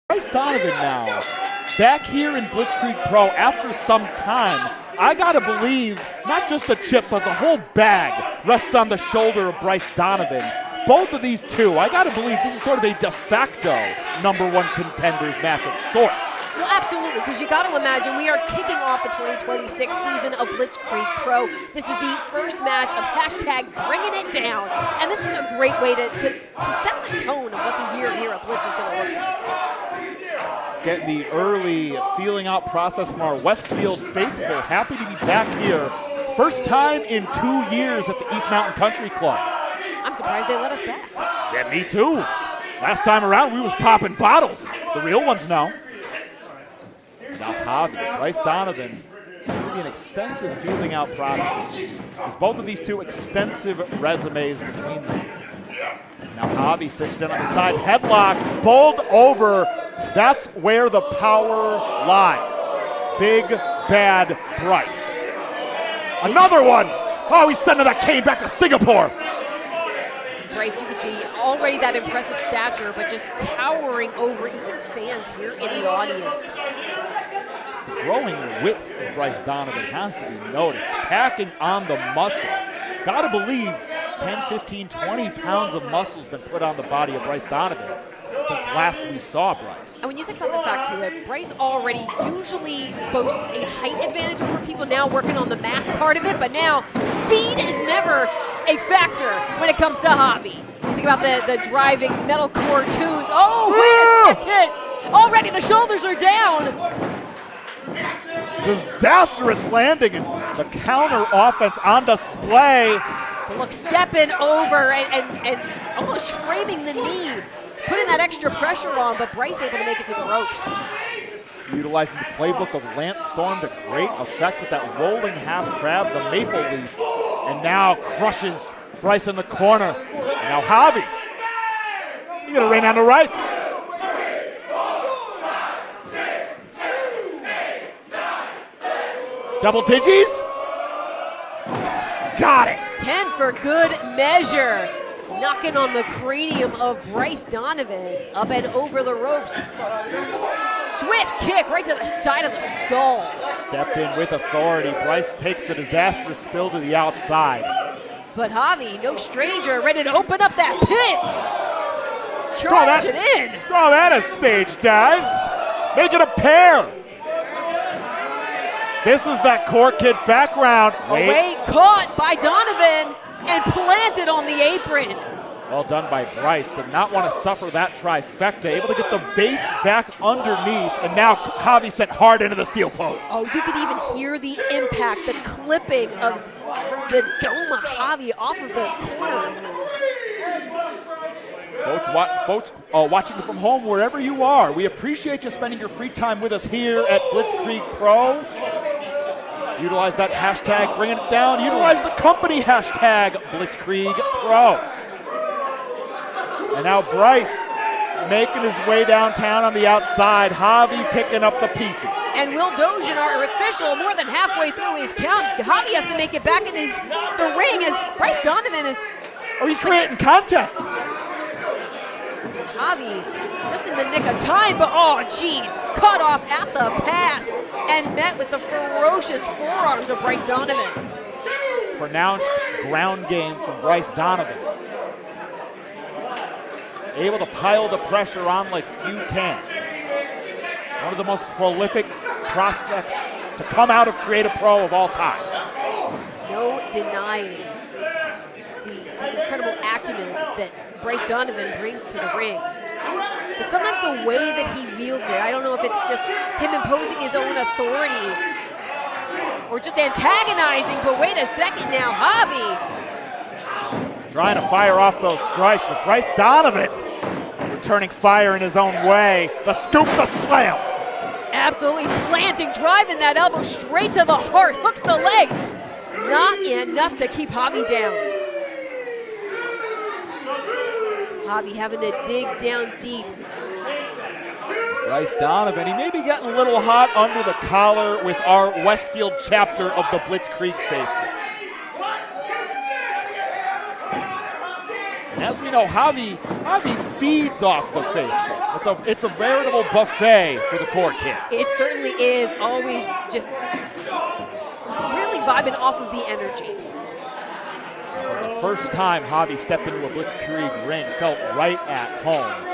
Bryce Donovan now, back here in Blitzkrieg Pro after some time. I gotta believe not just the chip, but the whole bag rests on the shoulder of Bryce Donovan. Both of these two, I gotta believe this is sort of a de facto #1 contenders match of sorts. Well, absolutely, because you got to imagine we are kicking off the 2026 season of Blitzkrieg Pro. This is the first match of #Bringin It Down, and this is a great way to set the tone of what the year here at Blitz is going to look like. Getting the early feeling out process from our Westfield faithful. Happy to be back here. First time in 2 years at the East Mountain Country Club. I'm surprised they let us back. Yeah, me too. Last time around, we was popping bottles. The real ones know. Now Javi, Bryce Donovan, it'll be an extensive feeling out process. There's both of these two extensive resumes between them. Now Javi sits down on the side, headlock, bowled over. That's where the power lies. Big, bad Bryce. Another one. Oh, he's sending that cane back to Singapore. Bryce, you can see already that impressive stature, but just towering over even fans here in the audience. The growing width of Bryce Donovan has to be noticed. Packing on the muscle. Gotta believe 10, 15, 20 pounds of muscle has been put on the body of Bryce Donovan since last we saw Bryce. And when you think about the fact, too, that Bryce already usually boasts a height advantage over people now working on the mass part of it, but now speed is never a factor when it comes to Javi. You think about the driving metalcore tunes. Oh, wait a second! Already the shoulders are down! Disastrous landing and the counter offense on display. But look, stepping over and almost framing the knee, putting that extra pressure on, but Bryce able to make it to the ropes. Utilizing the playbook of Lance Storm to great effect with that rolling half crab, the maple leaf, and now crushes Bryce in the corner. And now Javi, you gonna rain on the rights. Double digits? Got it. 10 for good measure. Knocking on the cranium of Bryce Donovan, up and over the ropes. Swift kick right to the side of the skull. Stepped in with authority. Bryce takes the disastrous spill to the outside. But Javi, no stranger, ready to open up that pit. Charge it in. Throw that a stage dive. Make it a pair. This is that Core Kid background. Away caught by Donovan and planted on the apron. Well done by Bryce. Did not want to suffer that trifecta. Able to get the base back underneath, and now Javi sent hard into the steel post. Oh, you could even hear the impact, the clipping of the dome of Javi off of the corner. Folks watching from home, wherever you are, we appreciate you spending your free time with us here at Blitzkrieg Pro. Utilize that hashtag Bringin It Down. Utilize the company hashtag Blitzkrieg Pro. And now Bryce making his way downtown on the outside. Javi picking up the pieces. And Will Dojan, our official, more than halfway through his count. Javi has to make it back into the ring as Bryce Donovan is... Oh, he's creating content. Javi just in the nick of time, but oh geez, cut off at the pass and met with the ferocious forearms of Bryce Donovan. Pronounced ground game from Bryce Donovan. Able to pile the pressure on like few can. One of the most prolific prospects to come out of Creative Pro of all time. No denying the incredible acumen that Bryce Donovan brings to the ring. But sometimes the way that he wields it, I don't know if it's just him imposing his own authority or just antagonizing, but wait a second now, Javi. Trying to fire off those strikes, but Bryce Donovan returning fire in his own way. The scoop, the slam. Absolutely planting, driving that elbow straight to the heart, hooks the leg. Not enough to keep Javi down. Javi having to dig down deep. Bryce Donovan, he may be getting a little hot under the collar with our Westfield chapter of the Blitzkrieg faithful. And as we know, Javi feeds off the faithful. It's a veritable buffet for the Core Kid. It certainly is, always just really vibing off of the energy. So the first time Javi stepped into a Blitzkrieg ring, felt right at home.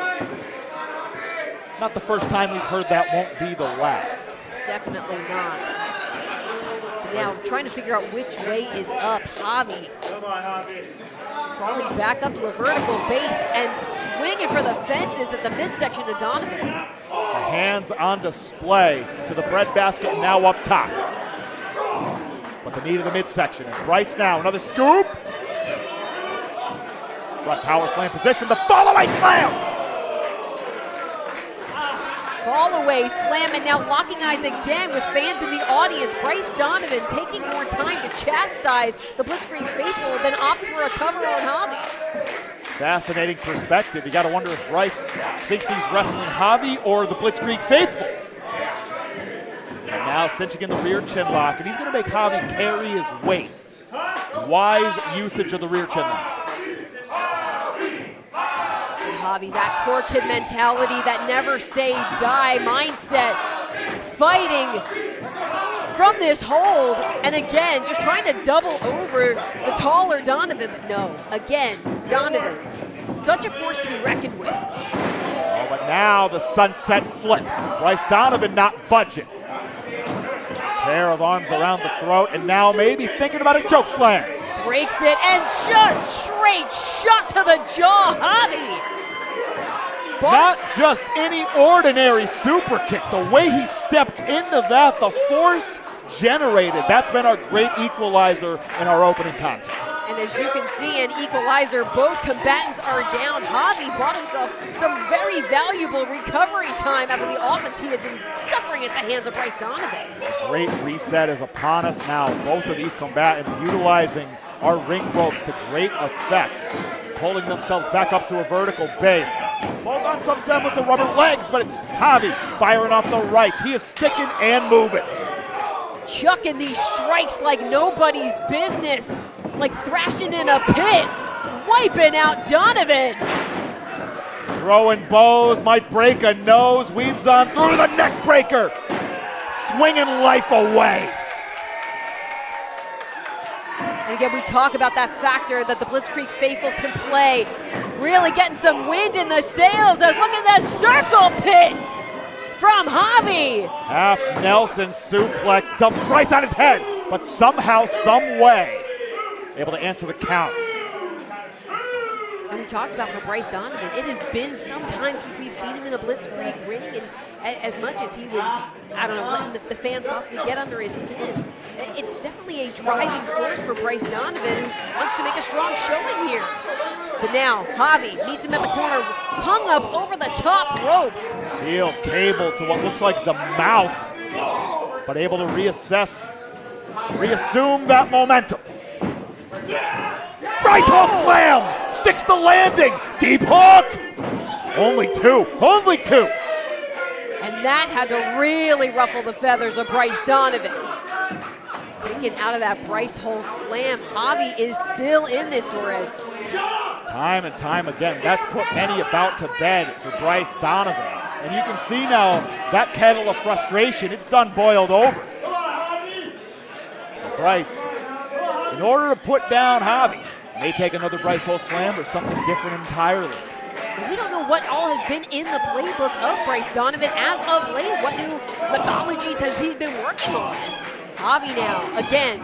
Not the first time we've heard that won't be the last. Definitely not. But now trying to figure out which way is up. Javi crawling back up to a vertical base and swinging for the fences at the midsection of Donovan. The hands on display to the breadbasket and now up top. But the knee to the midsection. And Bryce now, another scoop. Front power slam position, the fall away slam. Fall away slam, and now locking eyes again with fans in the audience. Bryce Donovan taking more time to chastise the Blitzkrieg faithful than opt for a cover on Javi. Fascinating perspective. You got to wonder if Bryce thinks he's wrestling Javi or the Blitzkrieg faithful. And now cinching in the rear chin lock, and he's going to make Javi carry his weight. Wise usage of the rear chin lock. Javi, that Core Kid mentality, that never say die mindset, fighting from this hold, and again, just trying to double over the taller Donovan, but no, again, Donovan, such a force to be reckoned with. Oh, but now the sunset flip. Bryce Donovan not budging. Pair of arms around the throat, and now maybe thinking about a choke slam. Breaks it, and just straight shot to the jaw, Javi. Not just any ordinary super kick. The way he stepped into that, the force generated. That's been our great equalizer in our opening contest. And as you can see, an equalizer, both combatants are down. Javi brought himself some very valuable recovery time after the offense he had been suffering at the hands of Bryce Donovan. Great reset is upon us now. Both of these combatants utilizing our ring ropes to great effect, pulling themselves back up to a vertical base. Both on some semblance of rubber legs, but it's Javi firing off the rights. He is sticking and moving. Chucking these strikes like nobody's business, like thrashing in a pit, wiping out Donovan. Throwing bows, might break a nose, weaves on through the neck breaker. Swinging life away. And again, we talk about that factor that the Blitzkrieg faithful can play. Really getting some wind in the sails. Look at that circle pit from Javi. Half Nelson suplex, dumps Bryce on his head, but somehow, some way, able to answer the count. And we talked about for Bryce Donovan, it has been some time since we've seen him in a Blitzkrieg ring, and as much as he was, I don't know, letting the fans possibly get under his skin, it's definitely a driving force for Bryce Donovan, who wants to make a strong showing here. But now, Javi meets him at the corner, hung up over the top rope. Steel cable to what looks like the mouth, but able to reassume that momentum. Bryce Hall slam, sticks the landing, deep hook. Only two. And that had to really ruffle the feathers of Bryce Donovan. Getting out of that Bryce Hall slam, Javi is still in this, Torres. Time and time again, that's put many about to bed for Bryce Donovan. And you can see now that kettle of frustration, it's done boiled over. Bryce, in order to put down Javi, may take another Bryce Hall slam or something different entirely. We don't know what all has been in the playbook of Bryce Donovan as of late. What new mythologies has he been working on? As Javi now, again,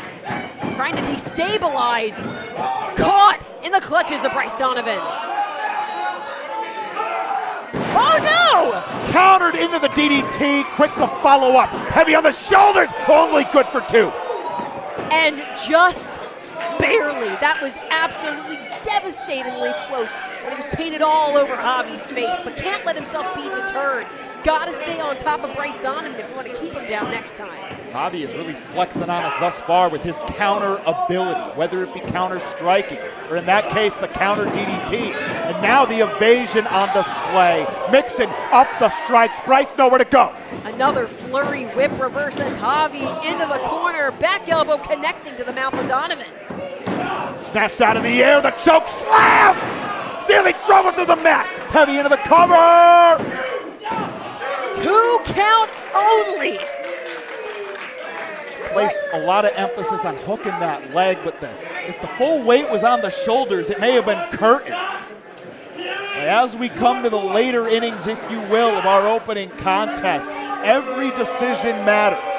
trying to destabilize. Caught in the clutches of Bryce Donovan. Oh no! Countered into the DDT, quick to follow up. Heavy on the shoulders, only good for two. And just barely. That was absolutely devastatingly close. And it was painted all over Javi's face, but can't let himself be deterred. Gotta stay on top of Bryce Donovan if you want to keep him down next time. Javi is really flexing on us thus far with his counter ability, whether it be counter striking, or in that case, the counter DDT. And now the evasion on display, mixing up the strikes. Bryce nowhere to go. Another flurry whip reverse sends Javi into the corner, back elbow connecting to the mouth of Donovan. Snatched out of the air, the choke slam! drove it through the mat. Heavy into the cover. 2 count only. Placed a lot of emphasis on hooking that leg, but if the full weight was on the shoulders, it may have been curtains. But as we come to the later innings, if you will, of our opening contest, every decision matters.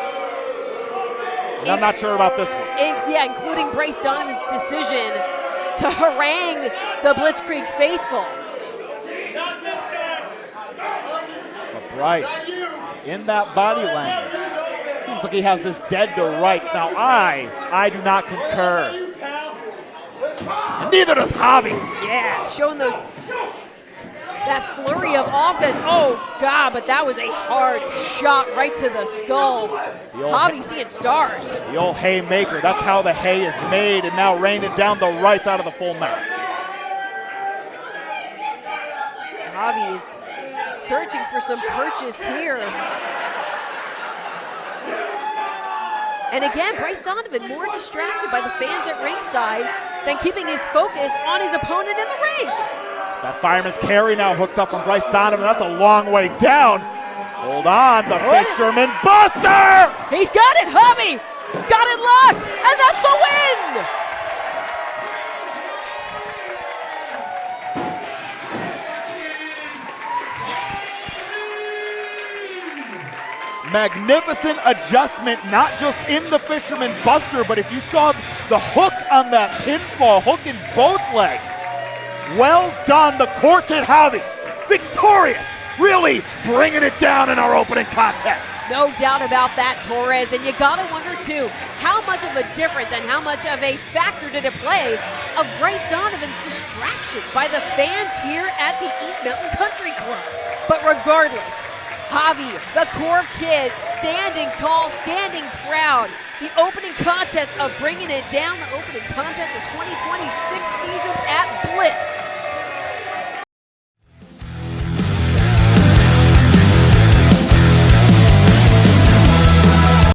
And I'm not sure about this one. Yeah, including Bryce Donovan's decision to harangue the Blitzkrieg faithful. But Bryce, in that body language, seems like he has this dead to rights. Now I do not concur. And neither does Javi. Yeah, showing that flurry of offense. Oh, God, but that was a hard shot right to the skull. Javi seeing stars. The old haymaker. That's how the hay is made, and now raining down the rights out of the full mount. Javi is searching for some purchase here. And again, Bryce Donovan more distracted by the fans at ringside than keeping his focus on his opponent in the ring. That fireman's carry now hooked up on Bryce Donovan. That's a long way down. Hold on, the Fisherman Buster! He's got it, Javi! Got it locked, and that's the win! Magnificent adjustment, not just in the Fisherman Buster, but if you saw the hook on that pinfall, hooking both legs. Well done, the Core Kid Javi. Victorious, really bringing it down in our opening contest. No doubt about that, Torres. And you gotta wonder too, how much of a difference and how much of a factor did it play of Bryce Donovan's distraction by the fans here at the East Mountain Country Club. But regardless, Javi, the Core Kid, standing tall, standing proud. The opening contest of Bringin It Down, the opening contest of 2026 season at Blitz.